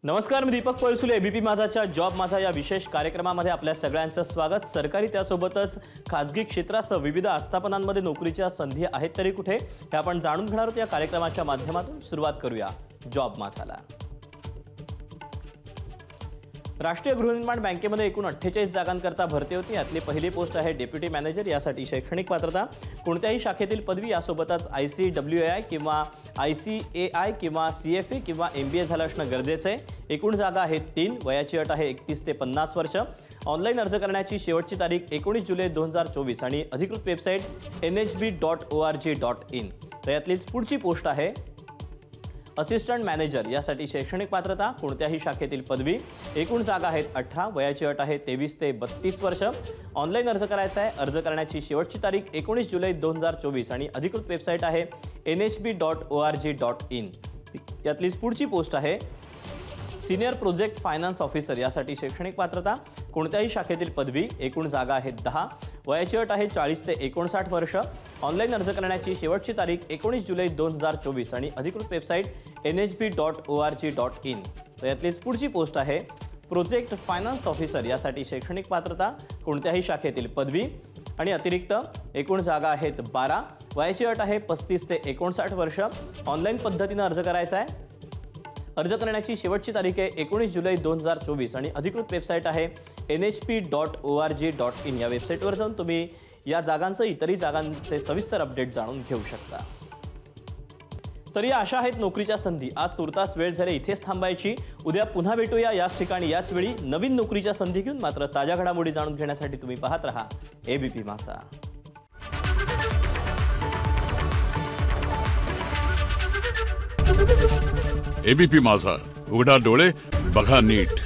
नमस्कार, मी Deepak Palsule. ABP माझाच्या job माझा या विशेष कार्यक्रमामध्ये आपल्या सगळ्यांचं स्वागत। सरकारी त्यासोबतच खासगी क्षेत्रासह विविध आस्थापनांमध्ये नोकरीच्या संधी आहेत तरी कुठे, हे आपण जाणून घेणार आहोत या कार्यक्रमाच्या माध्यमातून। सुरुवात करूया जॉब माझाला। राष्ट्रीय गृहनिर्माण बँकेमध्ये एकूण 48 जागांकरता भरती होती। यातली पहिली पोस्ट आहे डेप्युटी मॅनेजर। यासाठी शैक्षणिक पात्रता कोणत्याही शाखेतील पदवी, यासोबतच ICWAI किंवा ICAI किंवा CFA किंवा MBA झालं असणं गरजेचं आहे। एकूण जागा आहेत 3। वयाची अट आहे 31 ते 50 वर्ष। ऑनलाईन अर्ज करण्याची शेवटची तारीख 19 जुलै 2024 आणि अधिकृत वेबसाईट nhb.org.in। तर यातलीच पुढची पोस्ट आहे असिस्टंट मॅनेजर। यासाठी शैक्षणिक पात्रता कोणत्याही शाखेतील पदवी। एकूण जागा आहेत 18। वयाची अट आहे 23 ते 32 वर्ष। ऑनलाईन अर्ज करायचा आहे। अर्ज करण्याची शेवटची तारीख 19 जुलै 2024 आणि अधिकृत वेबसाईट आहे nhb.org.in। यातलीच पुढची पोस्ट आहे सीनियर प्रोजेक्ट फायनान्स ऑफिसर। यासाठी शैक्षणिक पात्रता कोणत्याही शाखेतील पदवी। एकूण जागा आहेत 10। वयाची अट आहे 40 ते 59 वर्ष। ऑनलाईन अर्ज करण्याची शेवटची तारीख 19 जुलै 2024 आणि अधिकृत वेबसाईट nhb.org.in। तर यातलीच पुढची पोस्ट आहे प्रोजेक्ट फायनान्स ऑफिसर। यासाठी शैक्षणिक पात्रता कोणत्याही शाखेतील पदवी आणि अतिरिक्त एकूण जागा आहेत 12। वयाची अट आहे 35 ते 59 वर्ष। ऑनलाईन पद्धतीने अर्ज करायचा आहे। अर्ज करण्याची शेवटची तारीख आहे 19 जुलै 2024 आणि अधिकृत वेबसाईट आहे nhb.org.in। या वेबसाईटवर जाऊन तुम्ही या जागांसह इतरही जागांचे सविस्तर अपडेट जाणून घेऊ शकता। तर या अशा आहेत नोकरीच्या संधी। आज तुर्तास वेळ झाली इथेच थांबायची। उद्या पुन्हा भेटूया याच ठिकाणी याच वेळी नवीन नोकरीच्या संधी घेऊन। मात्र ताज्या घडामोडी जाणून घेण्यासाठी तुम्ही पाहत रहा एबीपी माझा। एबीपी माझा, उघडा डोळे बघा नीट।